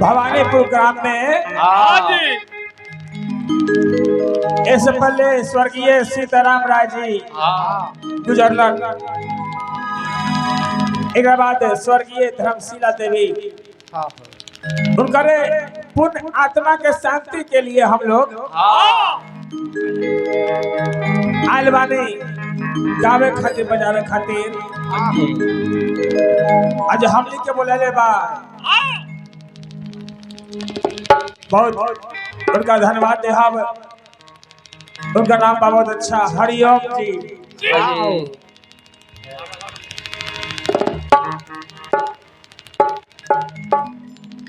भवानीपुर ग्राम में इससे पहले स्वर्गीय सीताराम राय जी गुजरलन। एक बाद स्वर्गीय धर्मशिला देवी उनके पुण्य आत्मा के शांति के लिए हम लोग आयल बानी गावे खातिर बजावे खातिर। आज हमनी के बोले बा बहुत उनका धन्यवाद दे। हम उनका नाम बा बहुत अच्छा हरिओम जी।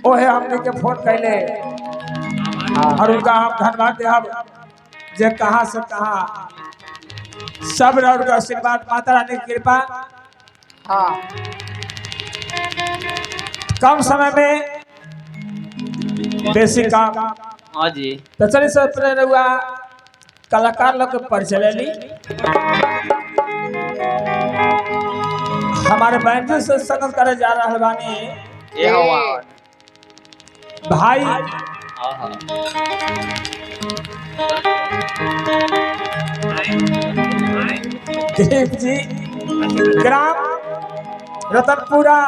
ओहे हमने के फोन कैले और उनका हम धन्यवाद दे। हम जे कहां से कहां सब और का आशीर्वाद माता रानी की कृपा कम समय में बेसिक काम। हाँ जी। तो चलिए सब हुआ कलाकार लोग परिचय ले ली। हमारे बैंजो से संगत करे जा रहा बानी भाई देव जी, ग्राम रतनपुरा,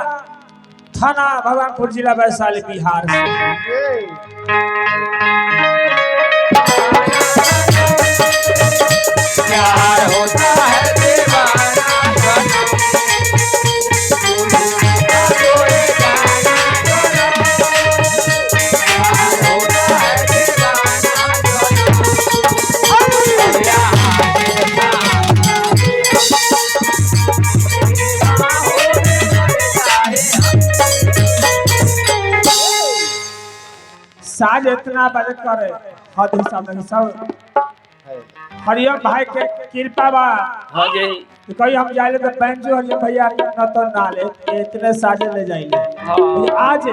थाना भगवानपुर, जिला वैशाली, बिहार से। प्यार होता है साज इतना बजट करे हद हिसाब नहीं सब हरिओम भाई के कृपा बा। हाँ जी। तो कहीं हम जाइले तो बैंजो हरिओम भैया न तो नाले इतने साजे ले जाइले। आज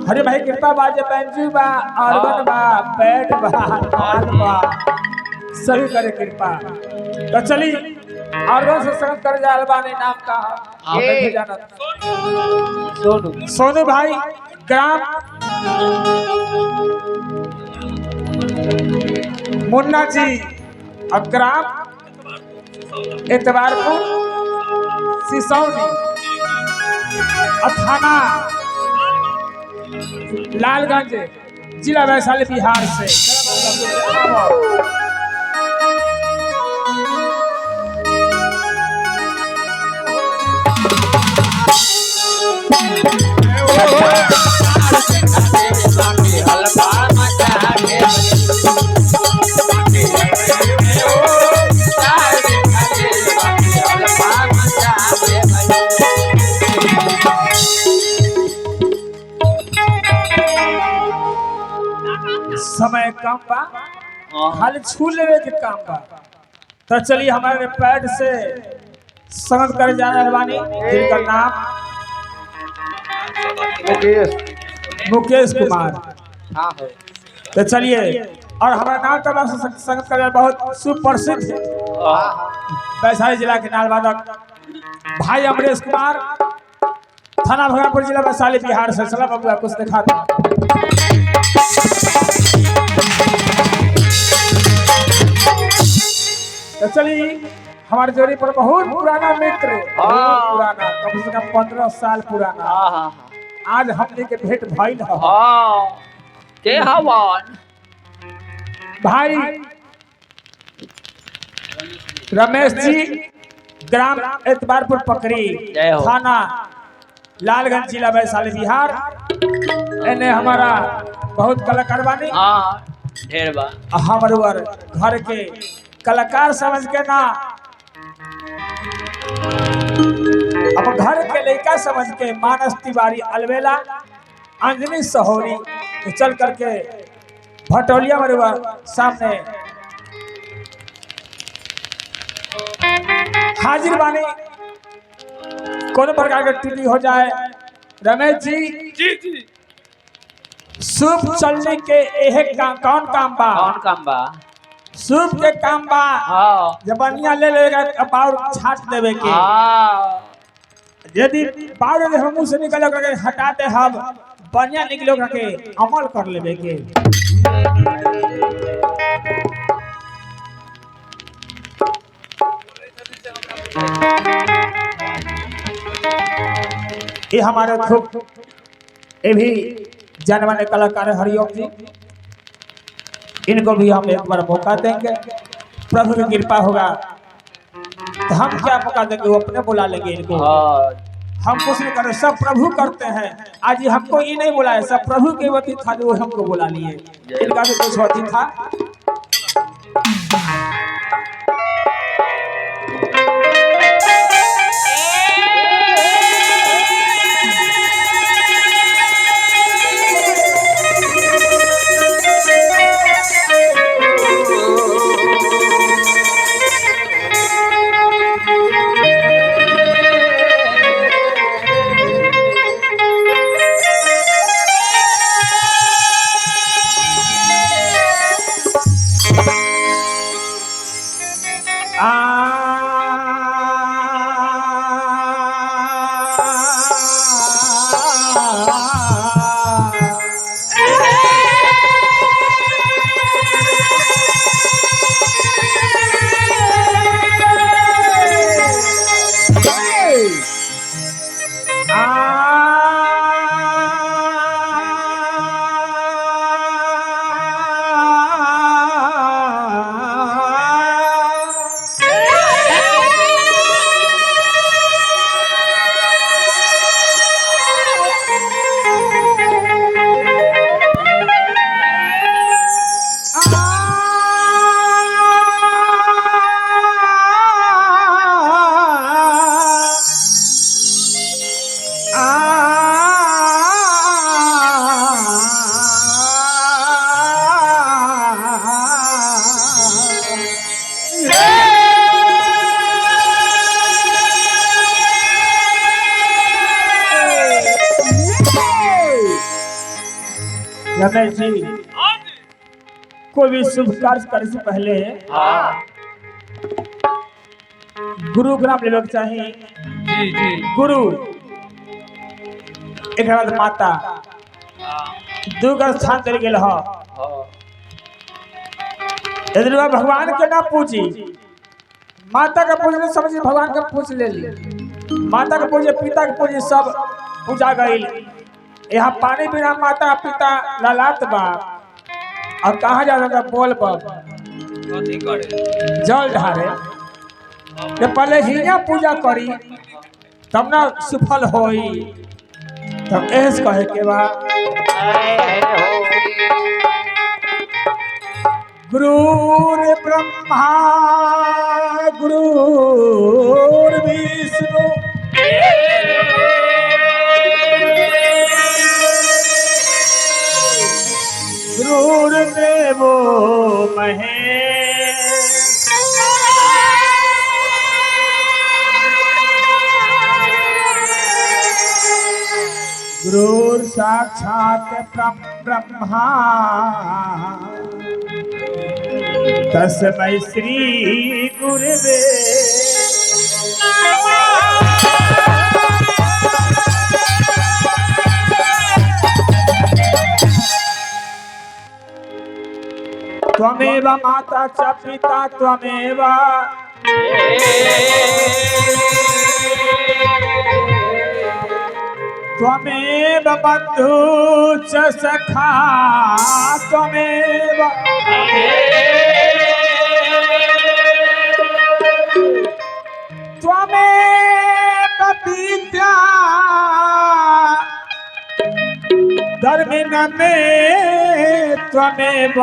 हरि भाई कृपा बा जे बैंजो बा, ऑर्गन बा, पैड बा, नाल बा, सभी करे कृपा। तो चली ऑर्गन से संगत कर जा बानी। नाम का नहीं जानत सोनू भाई, ग्राम मुन्ना जी, ग्राम एतबारपुर, सिसौनी, थाना लालगंज, जिला वैशाली, बिहार से। समय कम बा, खाली छू लेवे के काम बा। तो चलिए हमारे पैड से संगत कर जा रहे बानी जिनका नाम मुकेश कुमार। तो चलिए और हमारा नाम का संगत कर बहुत सुप्रसिद्ध वैशाली जिला के नालवादक भाई अमरेश कुमार, थाना भगवानपुर, जिला वैशाली, बिहार से। सलाम बाबू कुछ दिखा दो। तो चलिए हमारे जोड़ी पर बहुत पुराना मित्र, बहुत पुराना, कम से कम 15 साल पुराना आज हमने के भेंट भइल के हवन भाई रमेश जी, ग्राम एतबारपुर पकड़ी, थाना लालगंज, जिला वैशाली, बिहार। एने हमारा बहुत कलाकार बानी। ढेर बा। हमारे घर के कलाकार समझ के ना, अब घर के लड़का समझ के मानस तिवारी, अलवेला, अंजनी सहोरी चल करके भटौलिया मरुआ सामने हाजिर बानी। कोनो प्रकार के त्रुटि हो जाए रमेश जी शुभ चलने के एक कौन काम बा सूप के काम बा। जब बनिया ले लेगा बाउर छाट देवे के। यदि बाउर हम मुंह से निकल हटा दे हम बढ़िया निकलो के अमल कर लेबे के। ये हमारे खूब ये भी जानवाने कलाकार हरिओम जी, इनको भी हम एक बार मौका देंगे, प्रभु की कृपा होगा तो हम क्या मौका देंगे, वो अपने बुला लेंगे इनको। हम कुछ नहीं करें, सब प्रभु करते हैं। आज ये हमको ये नहीं बुलाया, सब प्रभु के वती था जो हमको बुला लिए, इनका भी कुछ वती था। रमेश जी, कोई भी शुभ कार्य करने से पहले गुरु के नाम लेना चाहिए। जी जी गुरु, एक बाद माता, दू का स्थान चल गए हो। यदि भगवान के ना पूजी, माता का पूजने समझिए भगवान का पूछ ले ली। माता का पूजे, पिता का पूजे, सब पूजा गई। यहाँ पानी बिना माता पिता ललाट बा, और कहा जा रहा बोल बब जल ढारे, जब पहले हिया पूजा करी तब ना सफल होई। तब ऐस कहे के बा, गुरुर् ब्रह्मा गुरुर् विष्णु गुरुर्देवो महेश्वरः गुरुर् साक्षात् ब्रह्मा तस्मै श्री गुरुवे त्वमेव माता च पिता त्वमेव त्वमेव बन्धु च सखा त्वमेव त्वमेव विद्या धर्मिण मे त्वमेव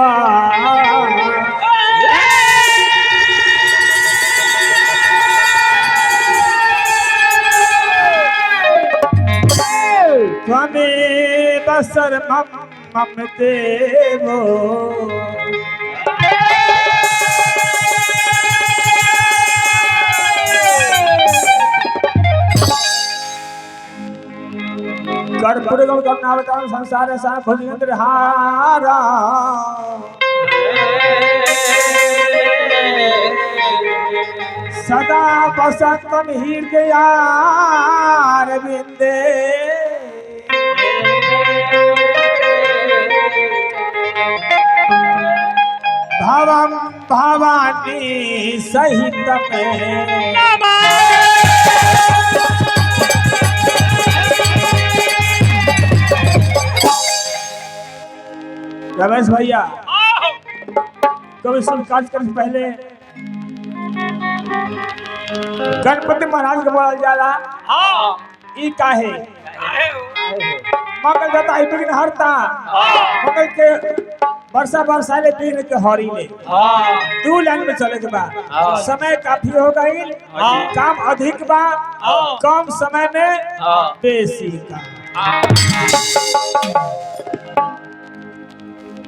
त्वमेव सर्वं मम देवो कर्पूरगम कर्णावतारं संसार सार भुजगेन्द्र हारा सदा वसंतम हृदयारविंदे स्वामी सहित में रमेश भैया कभी सब कार्यक्रम से पहले गणपति महाराज के बोला जाला ई काहे मंगल दाता ही बिघ्न हरता मंगल के वर्षा बरसाले बिघ्न के हरी ले दू लाइन में चले के बाद समय काफी हो गई काम अधिक बा कम समय में बेसी का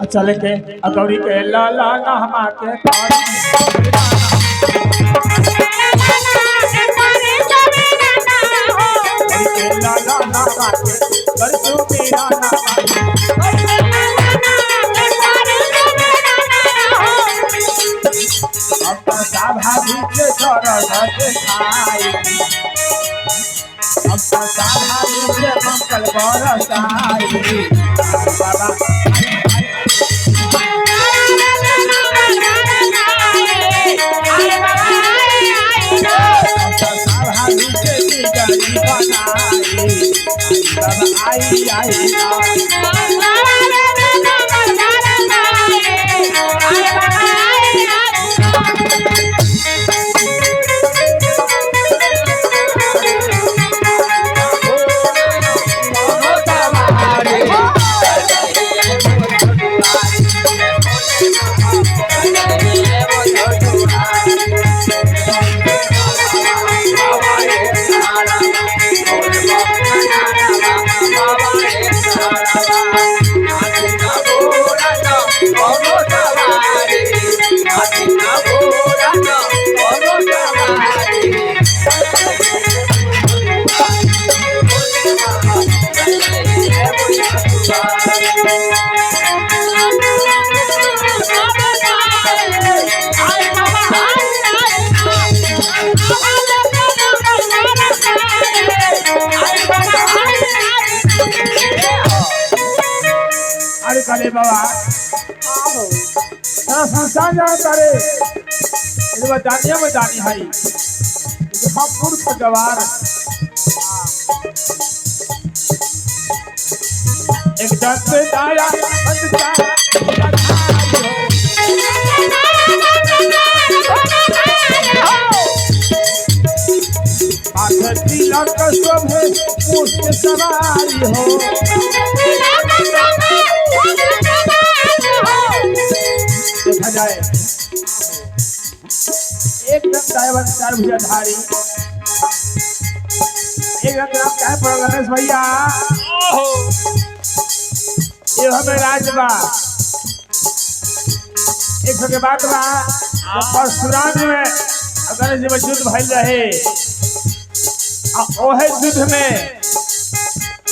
चले के अगौरी के ला ला नहमा के ला ला नहमा के बरसू मेरा अब भाभी के छोड़ के खाई अब भाभी के मंगल बरसाई बाबा अरे बाबा संसार जाओ तारे दानिया में दानी है हम मूर्ख गवार एक दंत दाया तिलक शोभे पुष्प सवारी हो देखा जाए एकदम चार भुजाधारी एकदम नाम क्या है गणेश भैया ये हमें राजबा एक के बात बा परशुराम में गणेश जी में युद्ध भइल रहे ओहे युद्ध में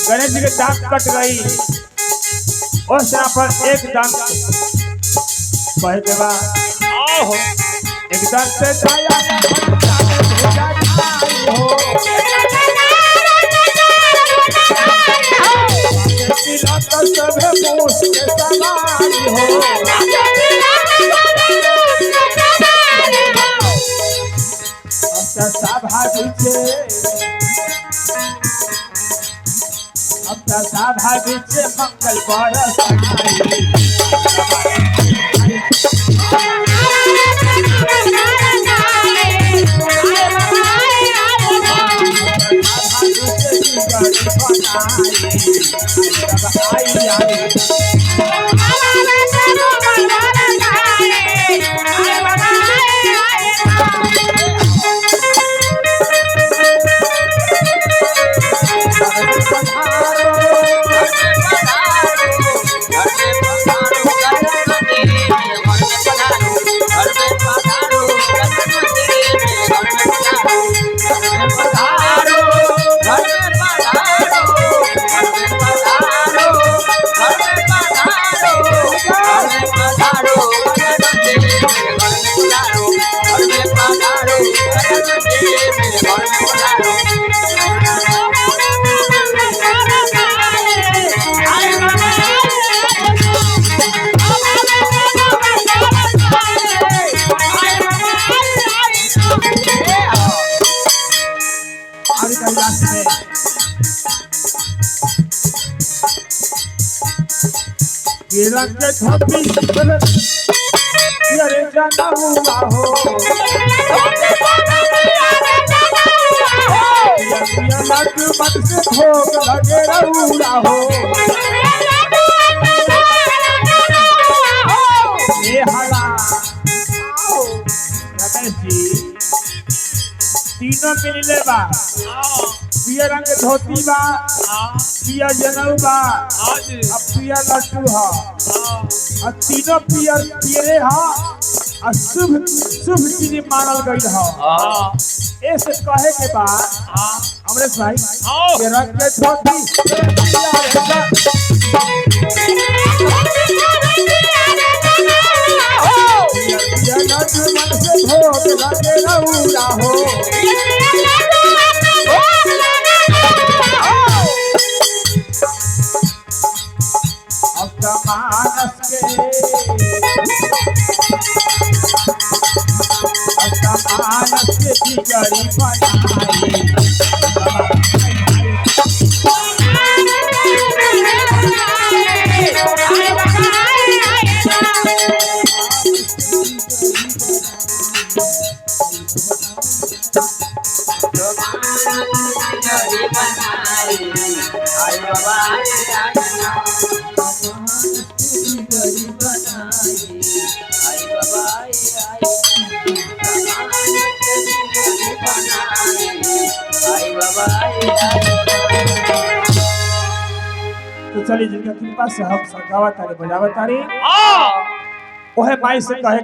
गणेश जी के दांत कट गई उस तरह पर एक दांत कहे के बाद एक दांत से छाया भाभी से मंगल केरा के धोती अरे जाना हुआ हो पिया लग मत से भोग लगे रहुआ हो ये हाला रमेश जी तीनों मिलले बा पिया रंग धोती बा पिया जनऊ बा अब पिया लट्टू हा और तीनों पियर पियरे हा और शुभ शुभ चीज मानल गई हा ऐसे कहे के बाद अमरेश भाई ये रंग के धोती पिया लट्टू मन से भोग लगे रहुआ हो मानस के बिगड़ी तो चलिए जिनका कृपा से हम सगावा तारे बजावा तारे ओहे माई से कहे